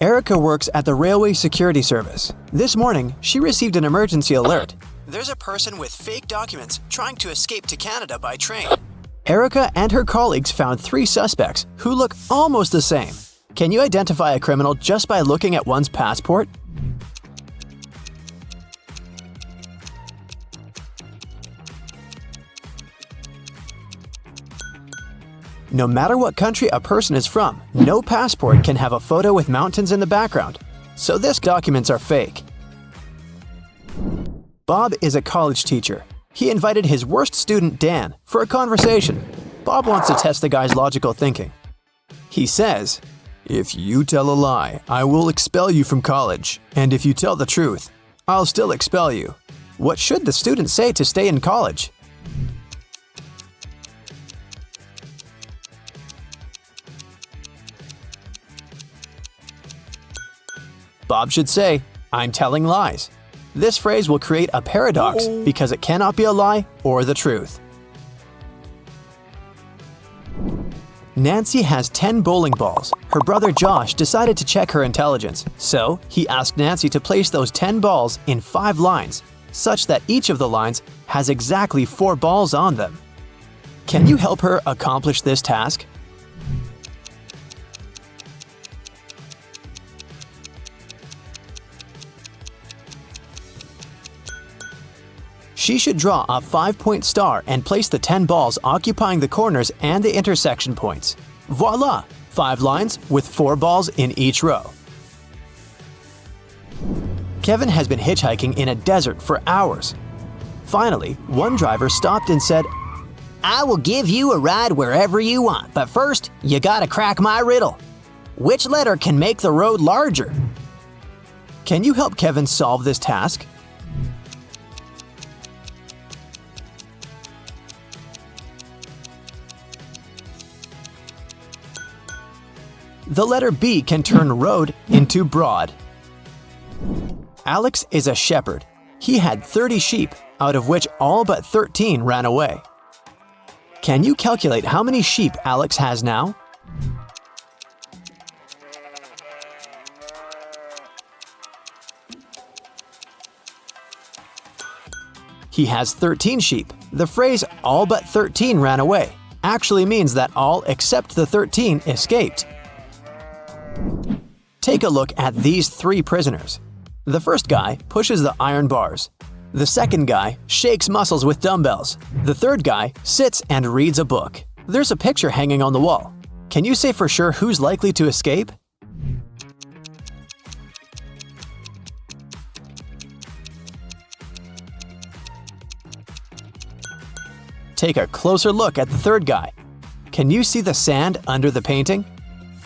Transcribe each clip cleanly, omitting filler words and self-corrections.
Erica works at the Railway Security Service. This morning, she received an emergency alert. There's a person with fake documents trying to escape to Canada by train. Erica and her colleagues found 3 suspects who look almost the same. Can you identify a criminal just by looking at one's passport? No matter what country a person is from, no passport can have a photo with mountains in the background, so these documents are fake. Bob is a college teacher. He invited his worst student, Dan, for a conversation. Bob wants to test the guy's logical thinking. He says, "If you tell a lie, I will expel you from college, and if you tell the truth, I'll still expel you." What should the student say to stay in college? Bob should say, "I'm telling lies." This phrase will create a paradox because it cannot be a lie or the truth. Nancy has 10 bowling balls. Her brother Josh decided to check her intelligence, so he asked Nancy to place those 10 balls in 5 lines, such that each of the lines has exactly 4 balls on them. Can you help her accomplish this task? She should draw a 5-point star and place the 10 balls occupying the corners and the intersection points. Voila! 5 lines with 4 balls in each row. Kevin has been hitchhiking in a desert for hours. Finally, one driver stopped and said, "I will give you a ride wherever you want, but first, you gotta crack my riddle. Which letter can make the road larger?" Can you help Kevin solve this task? The letter B can turn road into broad. Alex is a shepherd. He had 30 sheep, out of which all but 13 ran away. Can you calculate how many sheep Alex has now? He has 13 sheep. The phrase "all but 13 ran away" actually means that all except the 13 escaped. Take a look at these 3 prisoners. The first guy pushes the iron bars. The second guy shakes muscles with dumbbells. The third guy sits and reads a book. There's a picture hanging on the wall. Can you say for sure who's likely to escape? Take a closer look at the third guy. Can you see the sand under the painting?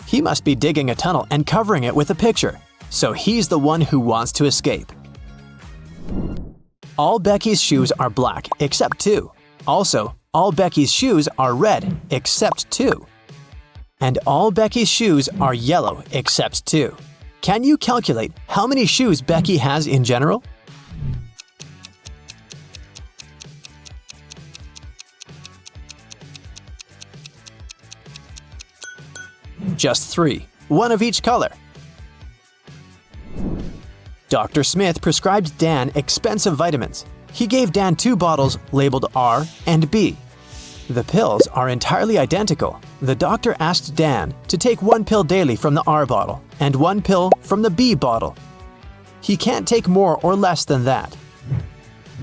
He must be digging a tunnel and covering it with a picture, so he's the one who wants to escape. All Becky's shoes are black except 2. Also, all Becky's shoes are red except 2. And all Becky's shoes are yellow except 2. Can you calculate how many shoes Becky has in general? Just 3, one of each color. Dr. Smith prescribed Dan expensive vitamins. He gave Dan 2 bottles labeled R and B. The pills are entirely identical. The doctor asked Dan to take 1 pill daily from the R bottle and 1 pill from the B bottle. He can't take more or less than that.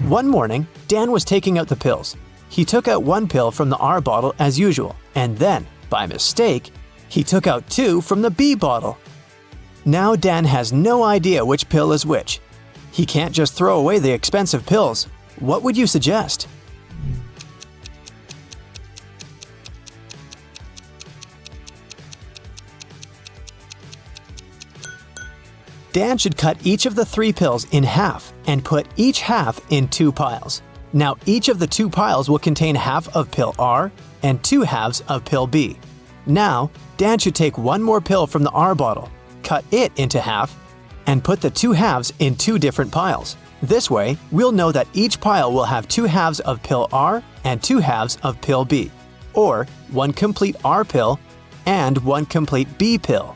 One morning, Dan was taking out the pills. He took out 1 pill from the R bottle as usual, and then, by mistake, he took out 2 from the B bottle. Now Dan has no idea which pill is which. He can't just throw away the expensive pills. What would you suggest? Dan should cut each of the 3 pills in half and put each half in 2 piles. Now each of the 2 piles will contain half of pill R and 2 halves of pill B. Now, Dan should take 1 more pill from the R bottle, cut it into half, and put the 2 halves in 2 different piles. This way, we'll know that each pile will have 2 halves of pill R and 2 halves of pill B, or 1 complete R pill and 1 complete B pill.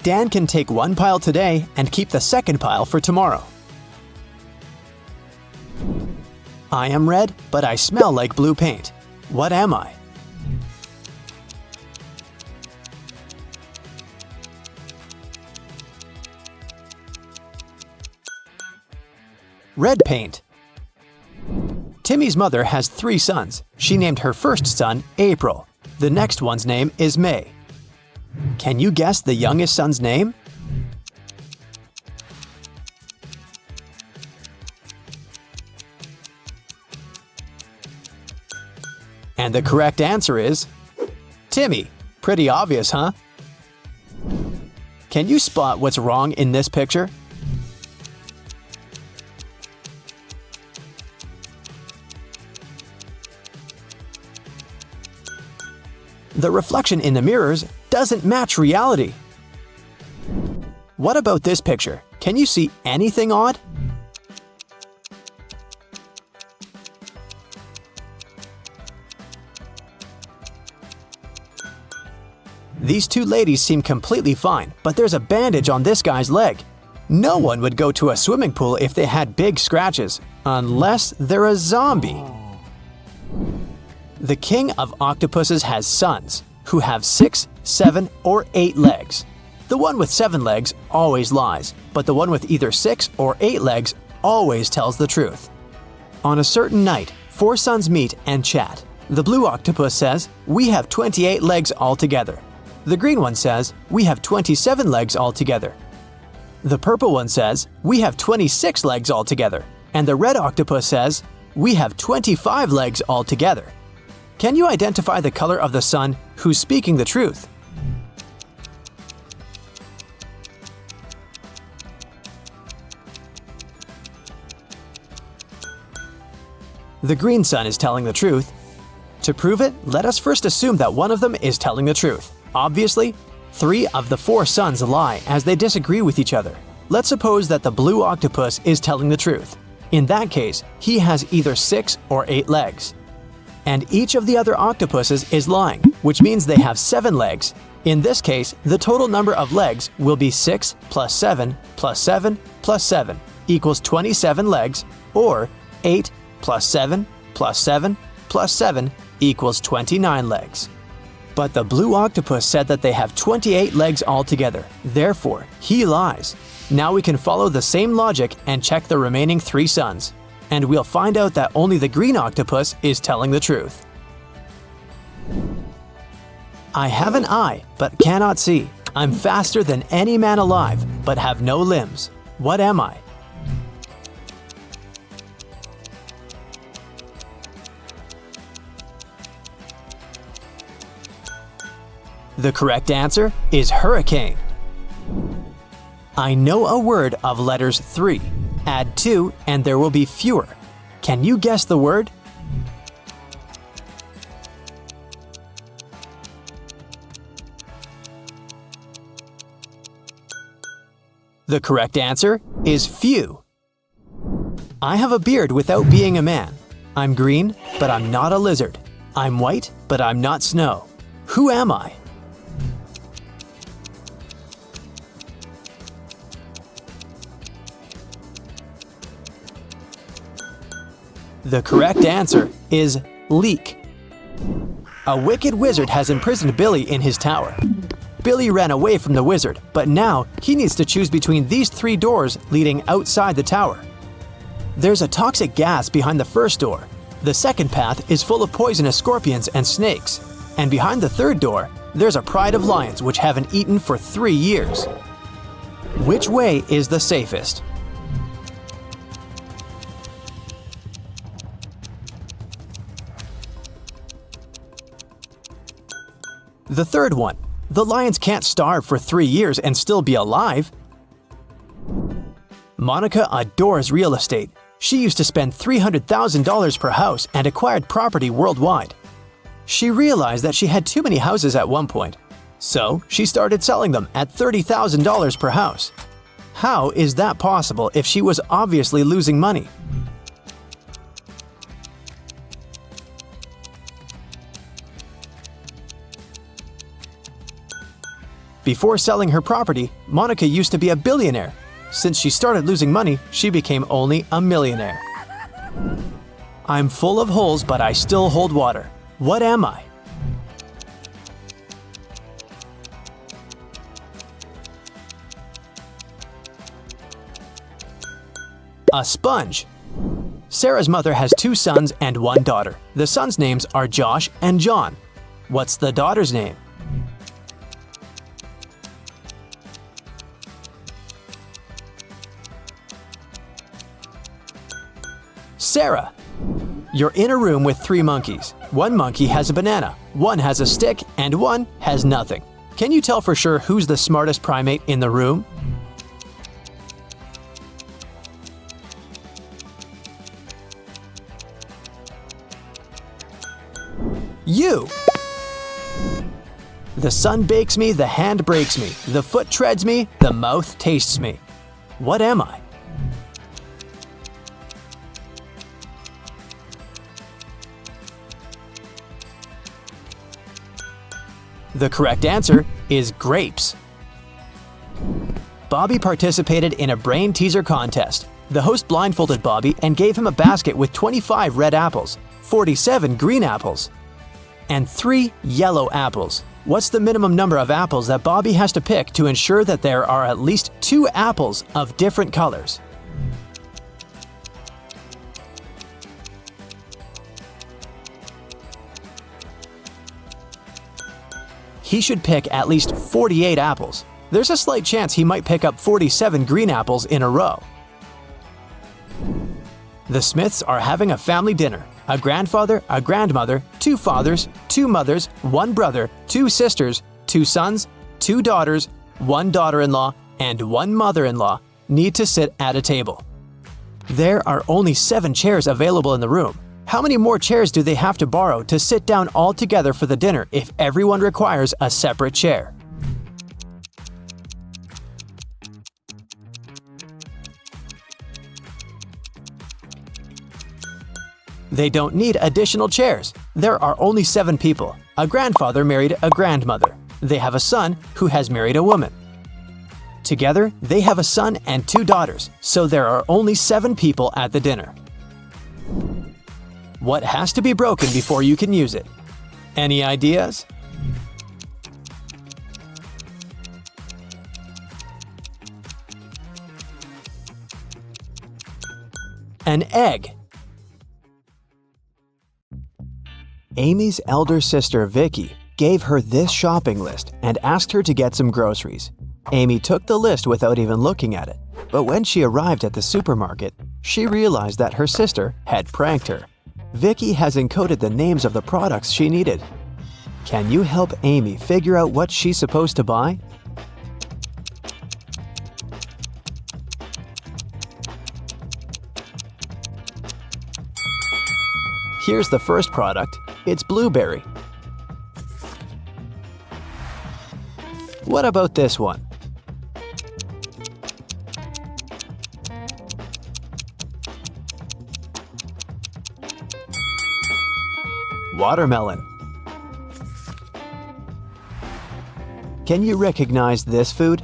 Dan can take one pile today and keep the second pile for tomorrow. I am red, but I smell like blue paint. What am I? Red paint. Timmy's mother has 3 sons. She named her first son April. The next one's name is May. Can you guess the youngest son's name? And the correct answer is Timmy. Pretty obvious, huh? Can you spot what's wrong in this picture? The reflection in the mirrors doesn't match reality. What about this picture? Can you see anything odd? These 2 ladies seem completely fine, but there's a bandage on this guy's leg. No one would go to a swimming pool if they had big scratches, unless they're a zombie. The king of octopuses has sons, who have 6, 7, or 8 legs. The one with 7 legs always lies, but the one with either 6 or 8 legs always tells the truth. On a certain night, 4 sons meet and chat. The blue octopus says, "We have 28 legs altogether." The green one says, "We have 27 legs altogether." The purple one says, "We have 26 legs altogether." And the red octopus says, "We have 25 legs altogether." Can you identify the color of the sun who's speaking the truth? The green sun is telling the truth. To prove it, let us first assume that one of them is telling the truth. Obviously, 3 of the 4 sons lie as they disagree with each other. Let's suppose that the blue octopus is telling the truth. In that case, he has either 6 or 8 legs. And each of the other octopuses is lying, which means they have 7 legs. In this case, the total number of legs will be 6 plus 7 plus 7 plus 7 equals 27 legs, or 8 plus 7 plus 7 plus 7 equals 29 legs. But the blue octopus said that they have 28 legs altogether. Therefore, he lies. Now we can follow the same logic and check the remaining 3 sons. And we'll find out that only the green octopus is telling the truth. I have an eye, but cannot see. I'm faster than any man alive, but have no limbs. What am I? The correct answer is hurricane. I know a word of letters 3. Add 2 and there will be fewer. Can you guess the word? The correct answer is few. I have a beard without being a man. I'm green, but I'm not a lizard. I'm white, but I'm not snow. Who am I? The correct answer is leak. A wicked wizard has imprisoned Billy in his tower. Billy ran away from the wizard, but now he needs to choose between these 3 doors leading outside the tower. There's a toxic gas behind the first door. The second path is full of poisonous scorpions and snakes. And behind the third door, there's a pride of lions which haven't eaten for 3 years. Which way is the safest? The third one. The lions can't starve for 3 years and still be alive. Monica adores real estate. She used to spend $300,000 per house and acquired property worldwide. She realized that she had too many houses at one point, so she started selling them at $30,000 per house. How is that possible if she was obviously losing money? Before selling her property, Monica used to be a billionaire. Since she started losing money, she became only a millionaire. I'm full of holes, but I still hold water. What am I? A sponge. Sarah's mother has 2 sons and 1 daughter. The sons' names are Josh and John. What's the daughter's name? Sarah. You're in a room with 3 monkeys. 1 monkey has a banana, 1 has a stick, and 1 has nothing. Can you tell for sure who's the smartest primate in the room? You! The sun bakes me, the hand breaks me, the foot treads me, the mouth tastes me. What am I? The correct answer is grapes. Bobby participated in a brain teaser contest. The host blindfolded Bobby and gave him a basket with 25 red apples, 47 green apples, and 3 yellow apples. What's the minimum number of apples that Bobby has to pick to ensure that there are at least 2 apples of different colors? He should pick at least 48 apples. There's a slight chance he might pick up 47 green apples in a row. The Smiths are having a family dinner. A grandfather, a grandmother, 2 fathers, 2 mothers, 1 brother, 2 sisters, 2 sons, 2 daughters, 1 daughter-in-law, and 1 mother-in-law need to sit at a table. There are only 7 chairs available in the room. How many more chairs do they have to borrow to sit down all together for the dinner if everyone requires a separate chair? They don't need additional chairs. There are only 7 people. A grandfather married a grandmother. They have a son who has married a woman. Together, they have a son and 2 daughters, so there are only 7 people at the dinner. What has to be broken before you can use it? Any ideas? An egg. Amy's elder sister Vicky gave her this shopping list and asked her to get some groceries. Amy took the list without even looking at it, but when she arrived at the supermarket, she realized that her sister had pranked her. Vicky has encoded the names of the products she needed. Can you help Amy figure out what she's supposed to buy? Here's the first product. It's blueberry. What about this one? Watermelon. Can you recognize this food?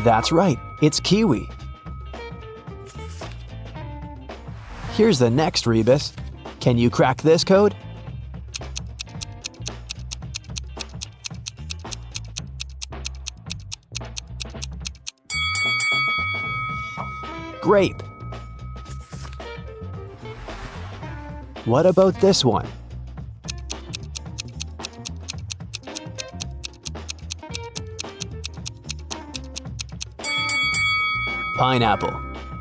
That's right, it's kiwi. Here's the next rebus. Can you crack this code? Grape. What about this one? Pineapple.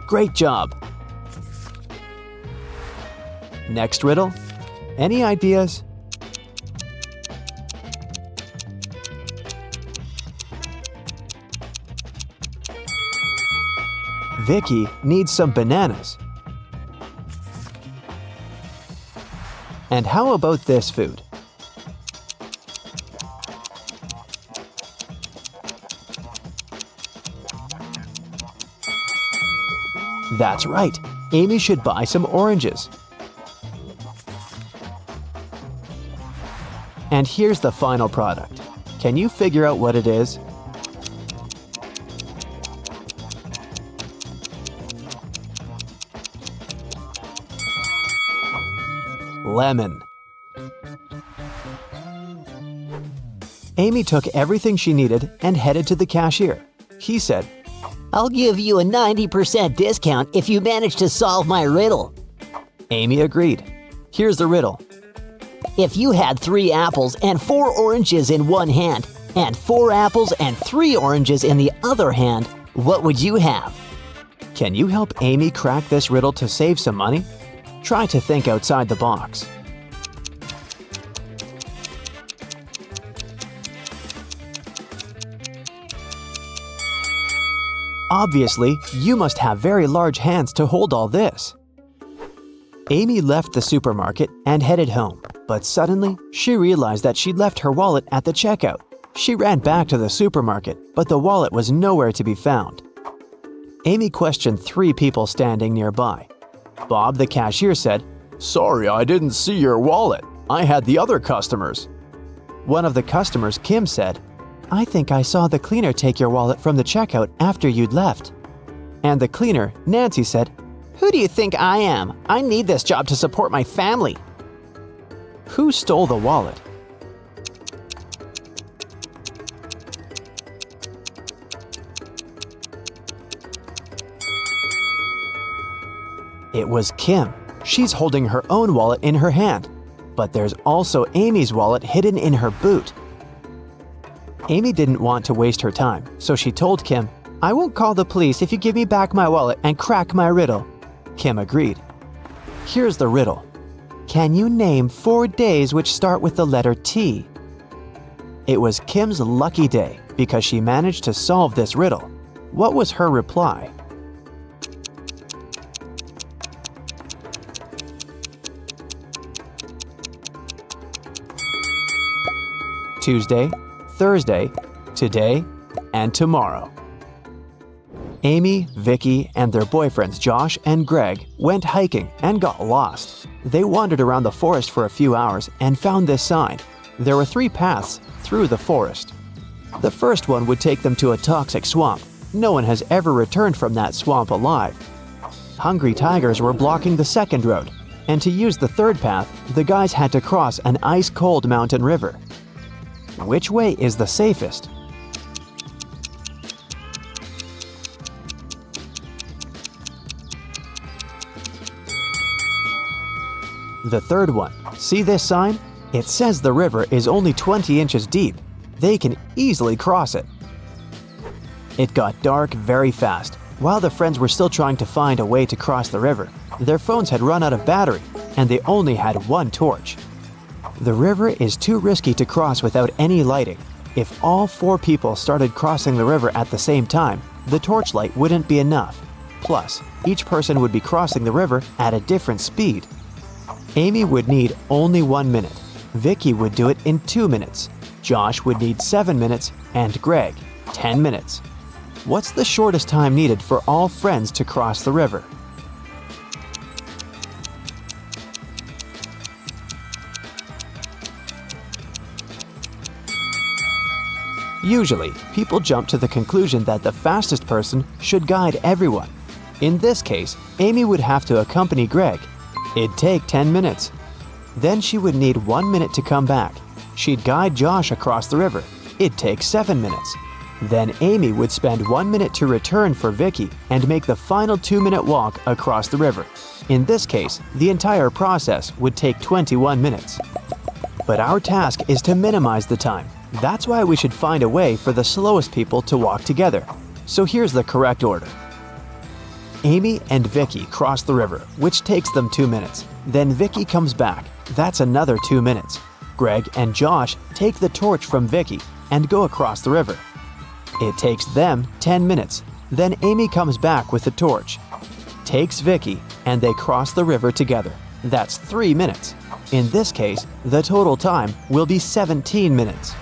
Great job. Next riddle. Any ideas? Vicky needs some bananas. And how about this food? That's right, Amy should buy some oranges. And here's the final product. Can you figure out what it is? Lemon. Amy took everything she needed and headed to the cashier. He said, I'll give you a 90% discount if you manage to solve my riddle. Amy agreed. Here's the riddle. If you had 3 apples and 4 oranges in one hand, and 4 apples and 3 oranges in the other hand, what would you have? Can you help Amy crack this riddle to save some money? Try to think outside the box. Obviously, you must have very large hands to hold all this. Amy left the supermarket and headed home, but suddenly she realized that she'd left her wallet at the checkout. She ran back to the supermarket, but the wallet was nowhere to be found. Amy questioned 3 people standing nearby. Bob, the cashier, said, "Sorry, I didn't see your wallet. I had the other customers." One of the customers, Kim, said, "I think I saw the cleaner take your wallet from the checkout after you'd left." And the cleaner, Nancy, said, Who do you think I am? I need this job to support my family. "Who stole the wallet?" It was Kim. She's holding her own wallet in her hand. But there's also Amy's wallet hidden in her boot. Amy didn't want to waste her time, so she told Kim, "I won't call the police if you give me back my wallet and crack my riddle." Kim agreed. Here's the riddle. Can you name 4 days which start with the letter T? It was Kim's lucky day because she managed to solve this riddle. What was her reply? Tuesday, Thursday, today, and tomorrow. Amy, Vicky, and their boyfriends Josh and Greg went hiking and got lost. They wandered around the forest for a few hours and found this sign. There were 3 paths through the forest. The first one would take them to a toxic swamp. No one has ever returned from that swamp alive. Hungry tigers were blocking the second road, and to use the third path, the guys had to cross an ice-cold mountain river. Which way is the safest? The third one. See this sign? It says the river is only 20 inches deep. They can easily cross it. It got dark very fast. While the friends were still trying to find a way to cross the river, their phones had run out of battery, and they only had 1 torch. The river is too risky to cross without any lighting. If all 4 people started crossing the river at the same time, the torchlight wouldn't be enough. Plus, each person would be crossing the river at a different speed. Amy would need only 1 minute. Vicky would do it in 2 minutes. Josh would need 7 minutes, and Greg, 10 minutes. What's the shortest time needed for all friends to cross the river? Usually, people jump to the conclusion that the fastest person should guide everyone. In this case, Amy would have to accompany Greg. It'd take 10 minutes. Then she would need 1 minute to come back. She'd guide Josh across the river. It'd take 7 minutes. Then Amy would spend 1 minute to return for Vicky and make the final 2-minute walk across the river. In this case, the entire process would take 21 minutes. But our task is to minimize the time. That's why we should find a way for the slowest people to walk together. So here's the correct order. Amy and Vicky cross the river, which takes them 2 minutes. Then Vicky comes back. That's another 2 minutes. Greg and Josh take the torch from Vicky and go across the river. It takes them 10 minutes. Then Amy comes back with the torch, takes Vicky, and they cross the river together. That's 3 minutes. In this case, the total time will be 17 minutes.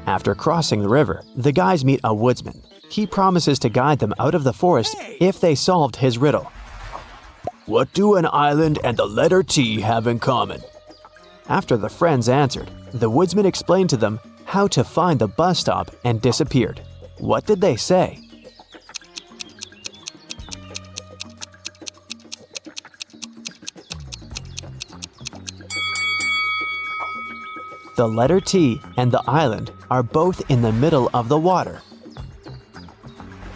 After crossing the river, the guys meet a woodsman. He promises to guide them out of the forest if they solved his riddle. What do an island and the letter T have in common? After the friends answered, the woodsman explained to them how to find the bus stop and disappeared. What did they say? The letter T and the island are both in the middle of the water.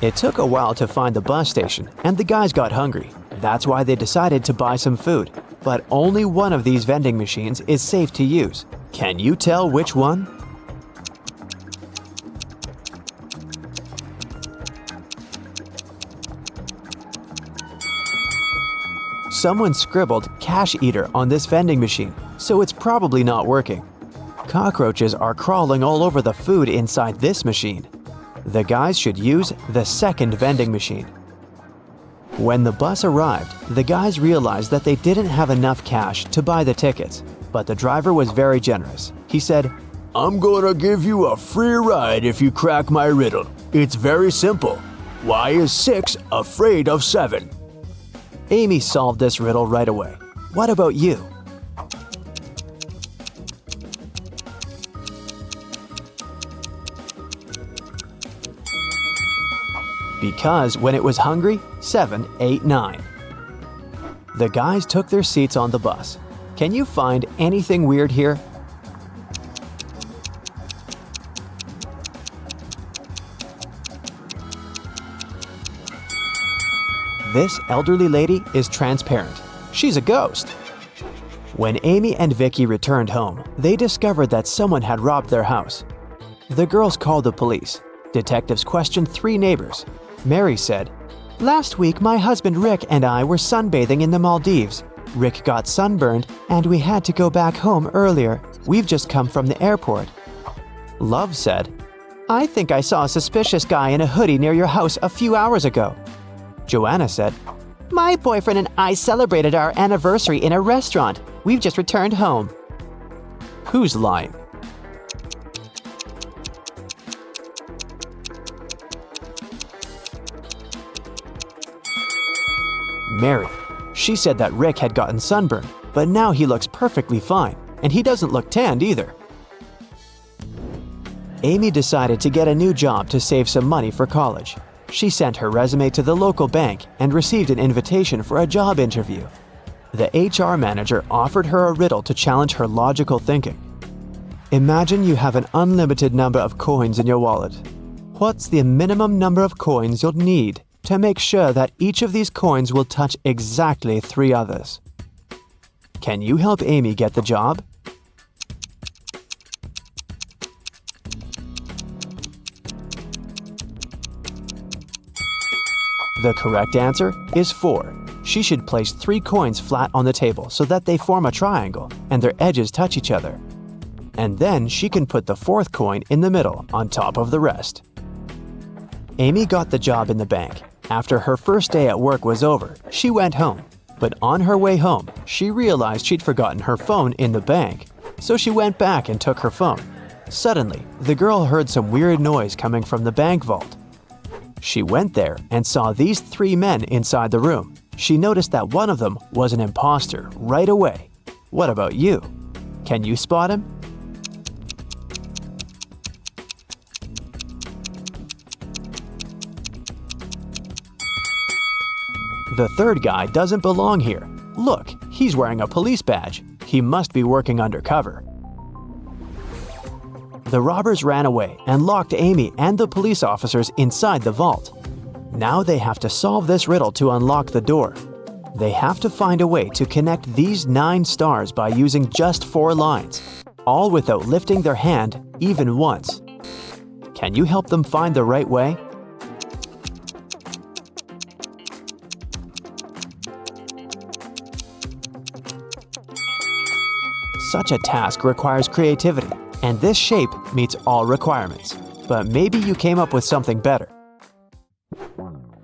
It took a while to find the bus station, and the guys got hungry. That's why they decided to buy some food. But only one of these vending machines is safe to use. Can you tell which one? Someone scribbled "cash eater" on this vending machine, so it's probably not working. Cockroaches are crawling all over the food inside this machine. The guys should use the second vending machine. When the bus arrived, the guys realized that they didn't have enough cash to buy the tickets, but the driver was very generous. He said, "I'm gonna give you a free ride if you crack my riddle. It's very simple. Why is 6 afraid of 7? Amy solved this riddle right away. What about you? Because when it was hungry, 7 ate 9. The guys took their seats on the bus. Can you find anything weird here? This elderly lady is transparent. She's a ghost. When Amy and Vicky returned home, they discovered that someone had robbed their house. The girls called the police. Detectives questioned 3 neighbors. Mary said, "Last week my husband Rick and I were sunbathing in the Maldives. Rick got sunburned and we had to go back home earlier. We've just come from the airport." Love said, "I think I saw a suspicious guy in a hoodie near your house a few hours ago." Joanna said, "My boyfriend and I celebrated our anniversary in a restaurant. We've just returned home." Who's lying? Mary. She said that Rick had gotten sunburned, but now he looks perfectly fine, and he doesn't look tanned either. Amy decided to get a new job to save some money for college. She sent her resume to the local bank and received an invitation for a job interview. The HR manager offered her a riddle to challenge her logical thinking. Imagine you have an unlimited number of coins in your wallet. What's the minimum number of coins you'll need to make sure that each of these coins will touch exactly 3 others? Can you help Amy get the job? The correct answer is 4. She should place 3 coins flat on the table so that they form a triangle and their edges touch each other. And then she can put the 4th coin in the middle on top of the rest. Amy got the job in the bank. After her first day at work was over, she went home. But on her way home, she realized she'd forgotten her phone in the bank. So she went back and took her phone. Suddenly, the girl heard some weird noise coming from the bank vault. She went there and saw these 3 men inside the room. She noticed that one of them was an imposter right away. What about you? Can you spot him? The 3rd guy doesn't belong here. Look, he's wearing a police badge. He must be working undercover. The robbers ran away and locked Amy and the police officers inside the vault. Now they have to solve this riddle to unlock the door. They have to find a way to connect these 9 stars by using just 4 lines, all without lifting their hand even once. Can you help them find the right way? Such a task requires creativity, and this shape meets all requirements. But maybe you came up with something better.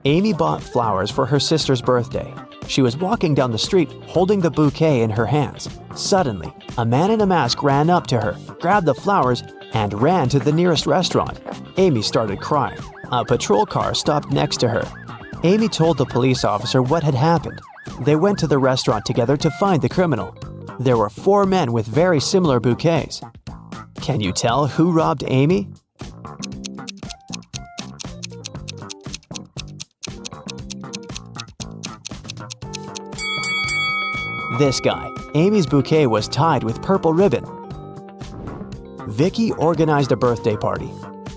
Amy bought flowers for her sister's birthday. She was walking down the street holding the bouquet in her hands. Suddenly, a man in a mask ran up to her, grabbed the flowers, and ran to the nearest restaurant. Amy started crying. A patrol car stopped next to her. Amy told the police officer what had happened. They went to the restaurant together to find the criminal. There were 4 men with very similar bouquets. Can you tell who robbed Amy? This guy. Amy's bouquet was tied with purple ribbon. Vicky organized a birthday party.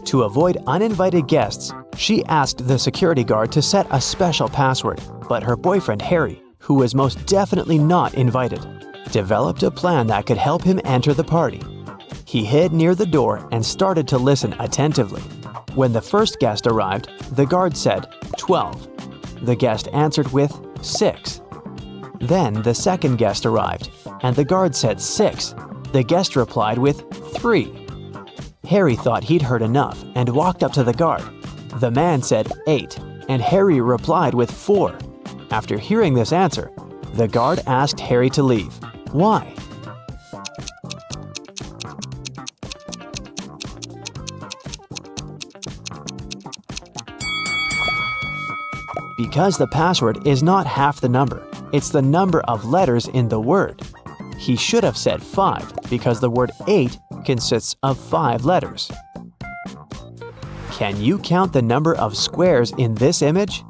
To avoid uninvited guests, she asked the security guard to set a special password, but her boyfriend Harry, who was most definitely not invited, developed a plan that could help him enter the party. He hid near the door and started to listen attentively. When the first guest arrived, the guard said 12. The guest answered with 6. Then the second guest arrived, and the guard said 6. The guest replied with 3. Harry thought he'd heard enough and walked up to the guard. The man said 8, and Harry replied with 4. After hearing this answer, the guard asked Harry to leave. Why? Because the password is not half the number. It's the number of letters in the word. He should have said 5 because the word 8 consists of 5 letters. Can you count the number of squares in this image?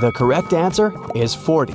The correct answer is 40.